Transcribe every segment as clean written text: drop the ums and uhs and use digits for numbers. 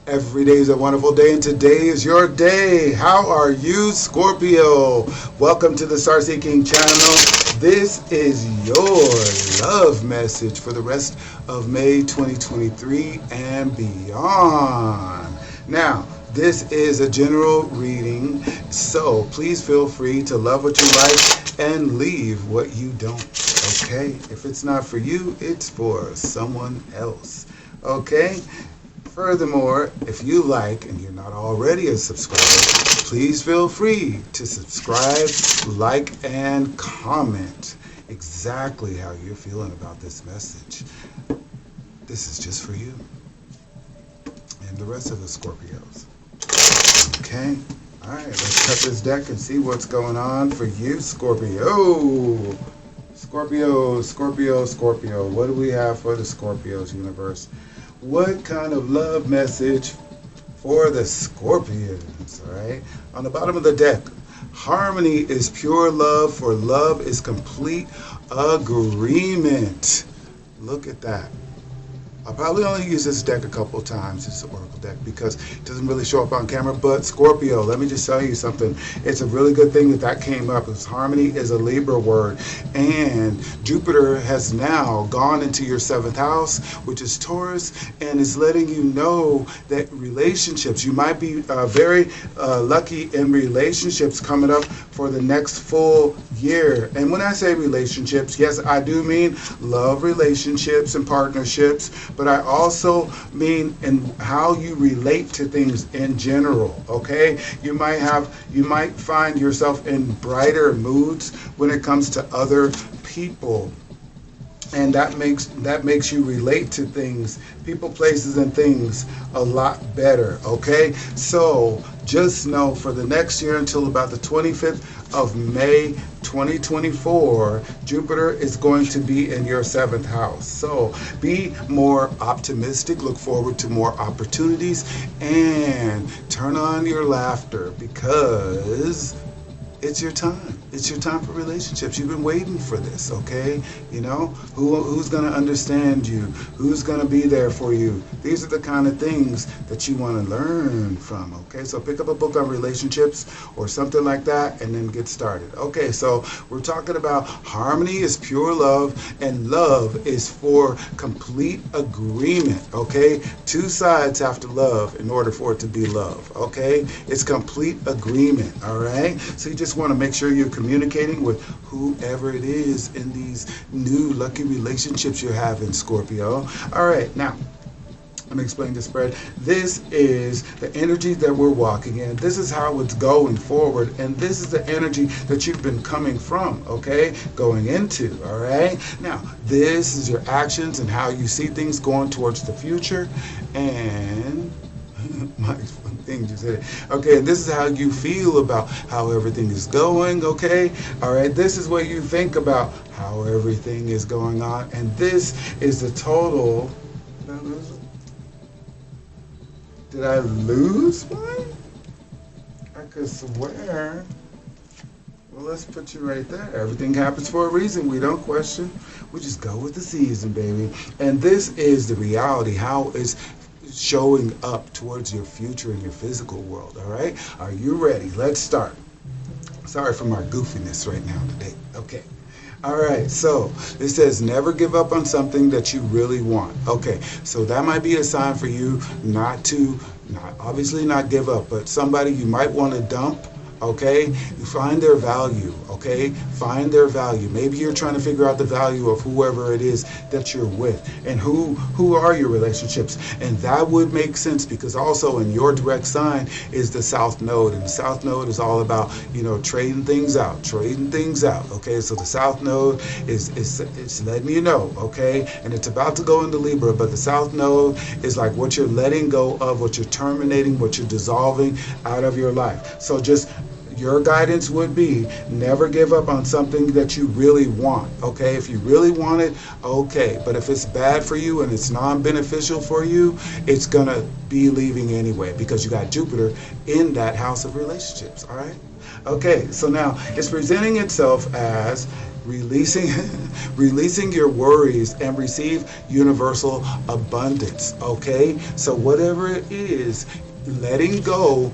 Every day is a wonderful day, and today is your day. How are you, Scorpio? Welcome to the Star Seeking channel. This is your love message for the rest of May 2023 and beyond. Now, this is a general reading, so please feel free to love what you like and leave what you don't. Okay? If it's not for you, it's for someone else. Okay? Furthermore, if you like and you're not already a subscriber, please feel free to subscribe, like, and comment exactly how you're feeling about this message. This is just for you and the rest of the Scorpios. Okay? Alright, let's cut this deck and see what's going on for you, Scorpio. Scorpio. What do we have for the Scorpios universe? What kind of love message for the Scorpions? All right. On the bottom of the deck, harmony is pure love, for love is complete agreement. Look at that. I'll probably only use this deck a couple of times, this Oracle deck, because it doesn't really show up on camera. But Scorpio, let me just tell you something. It's a really good thing that came up, because harmony is a Libra word. And Jupiter has now gone into your 7th house, which is Taurus, and is letting you know that relationships, you might be very lucky in relationships coming up for the next full year. And when I say relationships, yes, I do mean love relationships and partnerships, but I also mean in how you relate to things in general. Okay, you might find yourself in brighter moods when it comes to other people, and that makes you relate to things, people, places, and things a lot better. Okay, so just know for the next year until about the 25th of May 2024, Jupiter is going to be in your 7th house. So be more optimistic, look forward to more opportunities, and turn on your laughter, because it's your time. It's your time for relationships. You've been waiting for this, okay? You know, who's going to understand you? Who's going to be there for you? These are the kind of things that you want to learn from, okay? So pick up a book on relationships or something like that and then get started. Okay, so we're talking about harmony is pure love, and love is for complete agreement, okay? Two sides have to love in order for it to be love, okay? It's complete agreement, all right? So you just want to make sure you're communicating with whoever it is in these new lucky relationships you're having, Scorpio. All right, now let me explain the spread. This is the energy that we're walking in. This is how it's going forward, and this is the energy that you've been coming from, okay, going into. All right, now this is your actions and how you see things going towards the future, and my thing just hit it. Okay, and this is how you feel about how everything is going, okay? All right, this is what you think about how everything is going on, and this is the total. Did I lose mine? I could swear. Well, let's put you right there. Everything happens for a reason. We don't question. We just go with the season, baby. And this is the reality, how it's showing up towards your future in your physical world. All right, are you ready? Let's start. Sorry for my goofiness right now today. Okay, all right, so it says never give up on something that you really want. Okay, so that might be a sign for you not obviously not give up, but somebody you might want to dump. Okay, find their value. Okay, find their value. Maybe you're trying to figure out the value of whoever it is that you're with, and who are your relationships. And that would make sense, because also in your direct sign is the South Node, and the South Node is all about, you know, trading things out. Okay, so the South Node is letting you know, okay, and it's about to go into Libra, but the South Node is like what you're letting go of, what you're terminating, what you're dissolving out of your life. So just your guidance would be never give up on something that you really want, okay? If you really want it, okay. But if it's bad for you and it's non-beneficial for you, it's going to be leaving anyway, because you got Jupiter in that house of relationships, all right? Okay, so now it's presenting itself as releasing releasing your worries and receive universal abundance. Okay, so whatever it is, letting go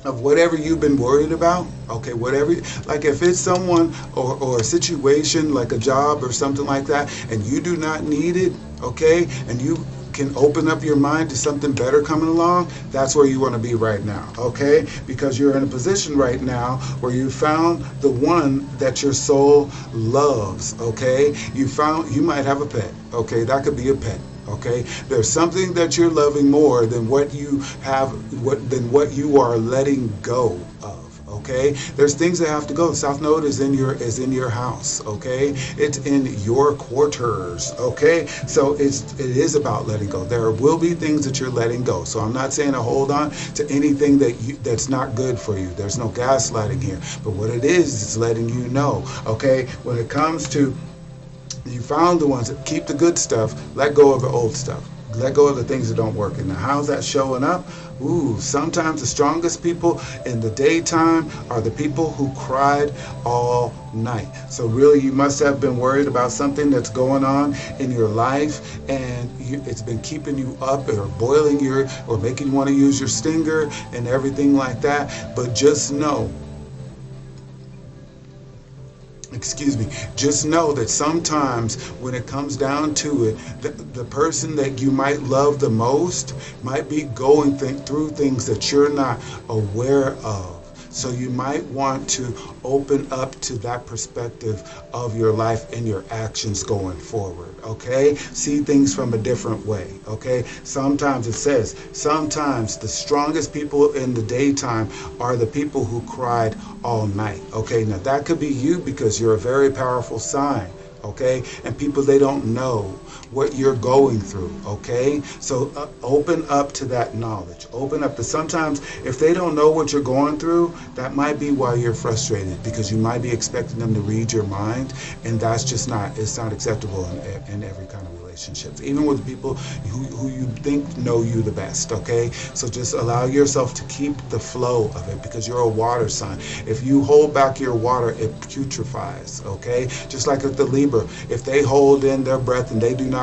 of whatever you've been worried about. Okay, whatever, like if it's someone or a situation like a job or something like that, and you do not need it, okay, and you can open up your mind to something better coming along, that's where you want to be right now, okay? Because you're in a position right now where you found the one that your soul loves, okay? You might have a pet, okay? That could be a pet. Okay, there's something that you're loving more than what you have, than what you are letting go of. Okay, there's things that have to go. The South Node is in your house. Okay, it's in your quarters. Okay, so it is about letting go. There will be things that you're letting go. So I'm not saying to hold on to anything that's not good for you. There's no gaslighting here. But what it is letting you know. Okay, when it comes to, you found the ones that keep the good stuff, let go of the old stuff. Let go of the things that don't work. And how's that showing up? Ooh, sometimes the strongest people in the daytime are the people who cried all night. So really, you must have been worried about something that's going on in your life, and it's been keeping you up or boiling or making you want to use your stinger and everything like that. But just know, just know that sometimes when it comes down to it, the person that you might love the most might be going through things that you're not aware of. So you might want to open up to that perspective of your life and your actions going forward, okay? See things from a different way, okay? Sometimes sometimes the strongest people in the daytime are the people who cried all night, okay? Now that could be you because you're a very powerful sign, okay? And people, they don't know what you're going through, okay? So open up to that knowledge. Open up to, sometimes if they don't know what you're going through, that might be why you're frustrated, because you might be expecting them to read your mind, and that's just it's not acceptable in every kind of relationships, even with people who you think know you the best, okay? So just allow yourself to keep the flow of it, because you're a water sign. If you hold back your water, it putrefies, okay? Just like with the Libra, if they hold in their breath and they do not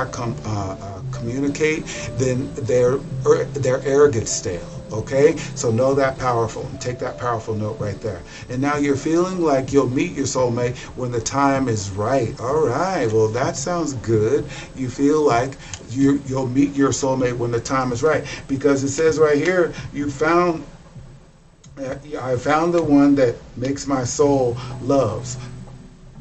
communicate, then their air gets stale. Okay, so know that powerful, and take that powerful note right there. And now you're feeling like you'll meet your soulmate when the time is right. All right, well, that sounds good. You feel like you'll meet your soulmate when the time is right, because it says right here, I found the one that makes my soul loves.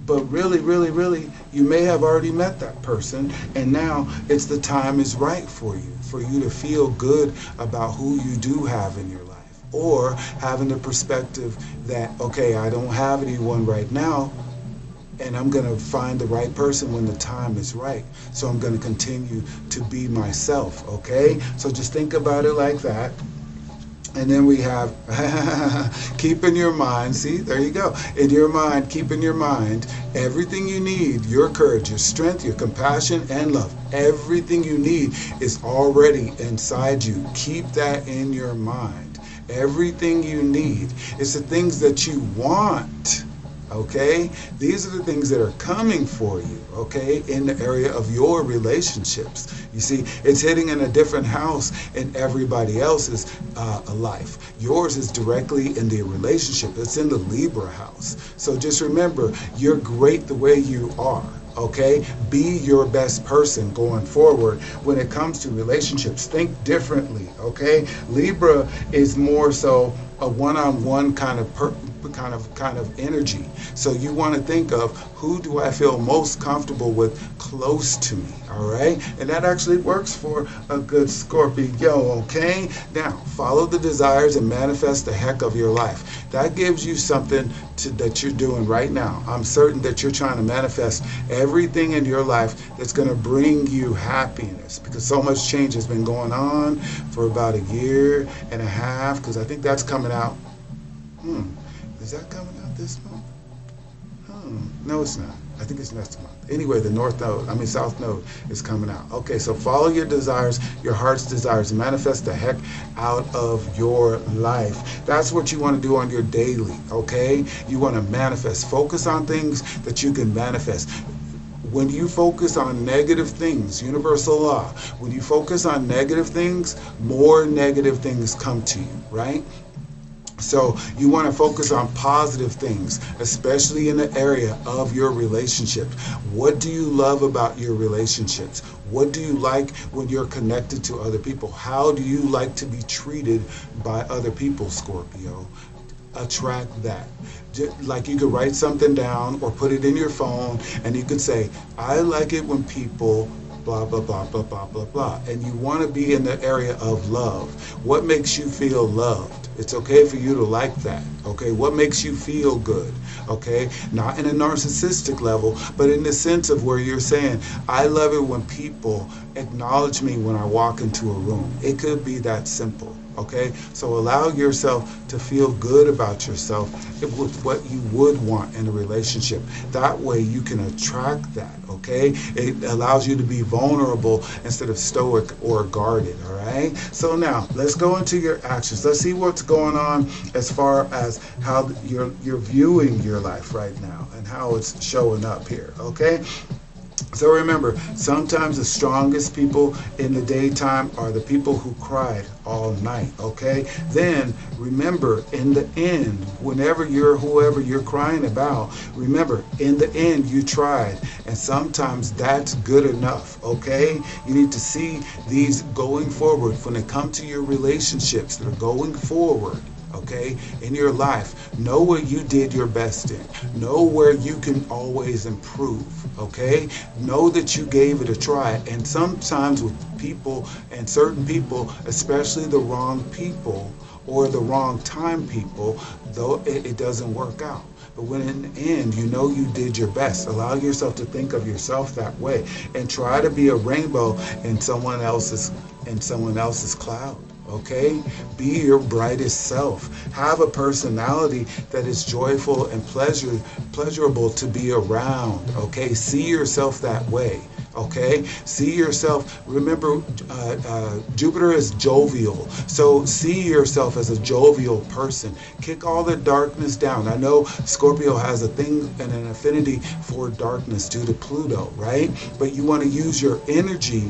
But really, really, really, you may have already met that person, and now it's the time is right for you to feel good about who you do have in your life, or having the perspective that, okay, I don't have anyone right now, and I'm going to find the right person when the time is right. So I'm going to continue to be myself, okay? So just think about it like that. And then we have keep in your mind, see, there you go. In your mind, keep in your mind everything you need, your courage, your strength, your compassion, and love. Everything you need is already inside you. Keep that in your mind. Everything you need is the things that you want. Okay, these are the things that are coming for you, okay, in the area of your relationships. You see, it's hitting in a different house in everybody else's life. Yours is directly in the relationship. It's in the Libra house. So just remember, you're great the way you are. Okay, be your best person going forward when it comes to relationships. Think differently. Okay, Libra is more so a one-on-one kind of energy. So you want to think of, who do I feel most comfortable with close to me? All right, and that actually works for a good Scorpio. Okay, now follow the desires and manifest the heck of your life. That gives you something that you're doing right now. I'm certain that you're trying to manifest everything in your life that's going to bring you happiness, because so much change has been going on for about a year and a half, because I think that's coming out. Is that coming out this month? No, it's not. I think it's next month. Anyway, the South Node is coming out. Okay, so follow your desires, your heart's desires, and manifest the heck out of your life. That's what you want to do on your daily, okay? You want to manifest. Focus on things that you can manifest. When you focus on negative things, universal law, when you focus on negative things, more negative things come to you, right? So you want to focus on positive things, especially in the area of your relationship. What do you love about your relationships? What do you like when you're connected to other people? How do you like to be treated by other people, Scorpio? Attract that. Like you could write something down or put it in your phone, and you could say, I like it when people blah, blah, blah, blah, blah, blah, blah. And you want to be in the area of love. What makes you feel loved? It's okay for you to like that. Okay, what makes you feel good? Okay, not in a narcissistic level, but in the sense of where you're saying, I love it when people acknowledge me when I walk into a room. It could be that simple. Okay, so allow yourself to feel good about yourself with what you would want in a relationship. That way you can attract that. Okay, it allows you to be vulnerable instead of stoic or guarded. All right, so now let's go into your actions. Let's see what's going on as far as how you're viewing your life right now and how it's showing up here. Okay. So remember, sometimes the strongest people in the daytime are the people who cried all night, okay? Then remember, in the end, whoever you're crying about, remember, in the end, you tried. And sometimes that's good enough, okay? You need to see these going forward when they come to your relationships that are going forward. Okay, in your life, know what you did your best in. Know where you can always improve. Okay, know that you gave it a try. And sometimes with people and certain people, especially the wrong people or the wrong time people, though it doesn't work out. But when in the end, you know you did your best. Allow yourself to think of yourself that way and try to be a rainbow in someone else's cloud. Okay, be your brightest self. Have a personality that is joyful and pleasurable to be around. Okay, see yourself that way. Okay, see yourself. Remember, Jupiter is jovial, so see yourself as a jovial person. Kick all the darkness down. I know Scorpio has a thing and an affinity for darkness due to Pluto, right? But you want to use your energy.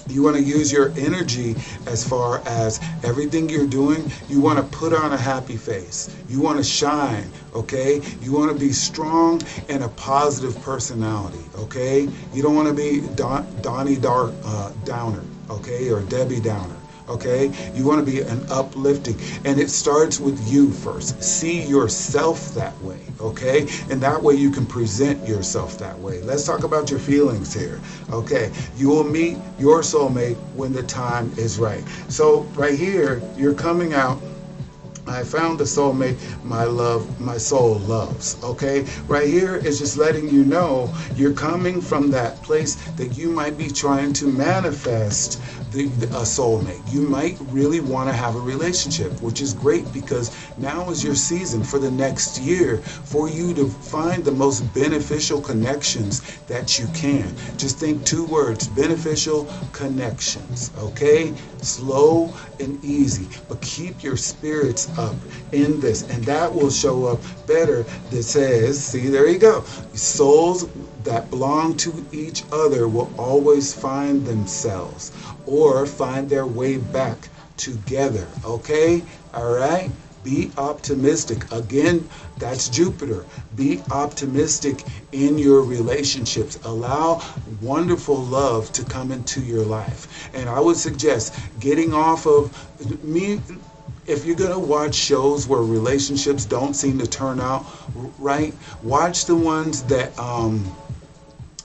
You want to use your energy as far as everything you're doing. You want to put on a happy face. You want to shine, okay? You want to be strong and a positive personality, okay? You don't want to be Donnie Downer, okay, or Debbie Downer. Okay, you want to be an uplifting, and it starts with you first. See yourself that way, okay, and that way you can present yourself that way. Let's talk about your feelings here. Okay, you will meet your soulmate when the time is right. So right here, you're coming out. I found the soulmate my soul loves. Okay, right here is just letting you know you're coming from that place that you might be trying to manifest a soulmate. You might really want to have a relationship, which is great because now is your season for the next year for you to find the most beneficial connections that you can. Just think 2 words: beneficial connections. Okay, slow and easy, but keep your spirits up in this, and that will show up better. That says, see, there you go. Souls that belong to each other will always find themselves or find their way back together. Okay, all right. Be optimistic. Again, that's Jupiter. Be optimistic in your relationships. Allow wonderful love to come into your life. And I would suggest getting off of me. If you're going to watch shows where relationships don't seem to turn out right, watch the ones that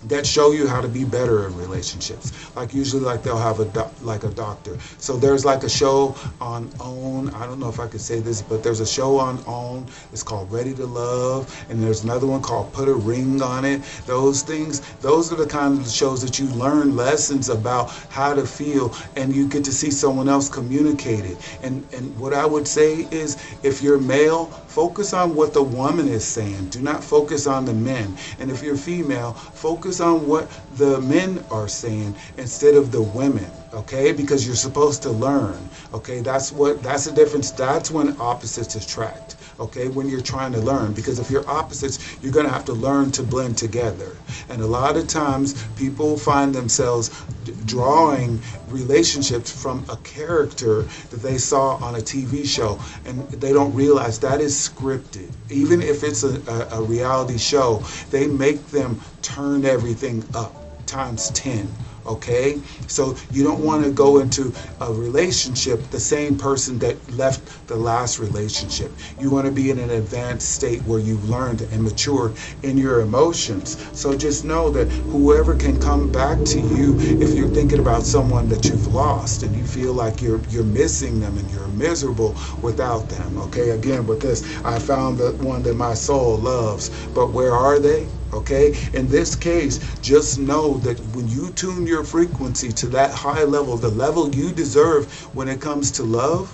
that show you how to be better in relationships. Like usually, like they'll have like a doctor. So there's like a show on OWN. I don't know if I could say this, but there's a show on OWN. It's called Ready to Love, and there's another one called Put a Ring on It. Those things, those are the kind of shows that you learn lessons about how to feel, and you get to see someone else communicate it. And what I would say is, if you're male, focus on what the woman is saying. Do not focus on the men. And if you're female, focus on what the men are saying instead of the women, okay? Because you're supposed to learn, okay? That's the difference. That's when opposites attract, okay? When you're trying to learn, because if you're opposites, you're going to have to learn to blend together. And a lot of times people find themselves drawing relationships from a character that they saw on a TV show, and they don't realize that is scripted. Even if it's a reality show, they make them turn everything up times 10. Okay, so you don't want to go into a relationship the same person that left the last relationship. You want to be in an advanced state where you've learned and matured in your emotions. So just know that whoever can come back to you, if you're thinking about someone that you've lost and you feel like you're missing them and you're miserable without them. Okay, again with this, I found the one that my soul loves, but where are they? Okay, in this case, just know that when you tune your frequency to that high level, the level you deserve when it comes to love,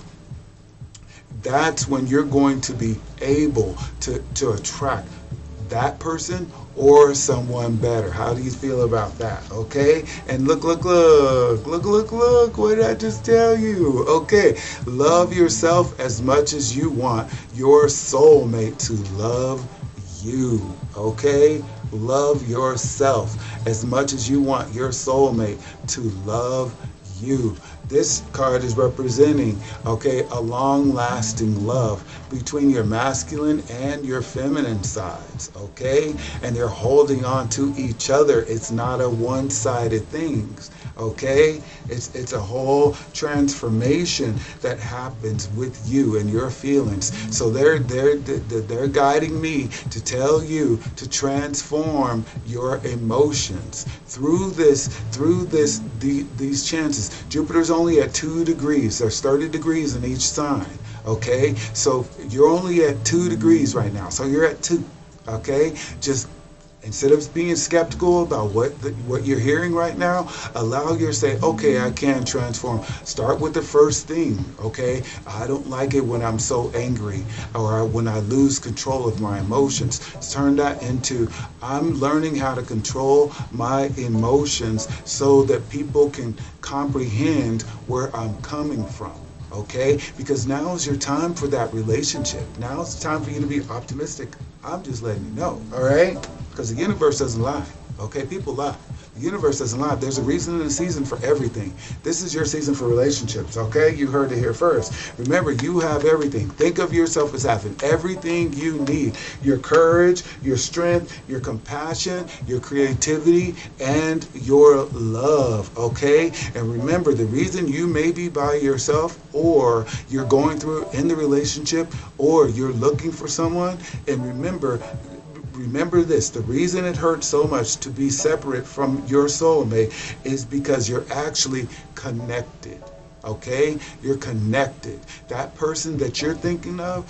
that's when you're going to be able to attract that person or someone better. How do you feel about that? Okay, and look, what did I just tell you? Okay, love yourself as much as you want your soulmate to love you. Okay, love yourself as much as you want your soulmate to love you. This card is representing, okay, a long-lasting love between your masculine and your feminine sides, okay? And they're holding on to each other. It's not a one-sided thing, okay? It's a whole transformation that happens with you and your feelings. So they're guiding me to tell you to transform your emotions through these chances. Jupiter's only at 2 degrees. There's 30 degrees in each sign, okay? So you're only at 2 degrees right now. So you're at 2, okay? Just instead of being skeptical about what you're hearing right now, allow your say, okay, I can transform. Start with the first thing, okay? I don't like it when I'm so angry or when I lose control of my emotions. Turn that into, I'm learning how to control my emotions so that people can comprehend where I'm coming from. Okay, because now is your time for that relationship. Now it's time for you to be optimistic. I'm just letting you know, all right? Because the universe doesn't lie, okay? People lie. The universe doesn't lie. There's a reason and a season for everything. This is your season for relationships, okay? You heard it here first. Remember, you have everything. Think of yourself as having everything you need. Your courage, your strength, your compassion, your creativity, and your love, okay? And remember, the reason you may be by yourself, or you're going through in the relationship, or you're looking for someone, and remember this, the reason it hurts so much to be separate from your soulmate is because you're actually connected, okay? You're connected. That person that you're thinking of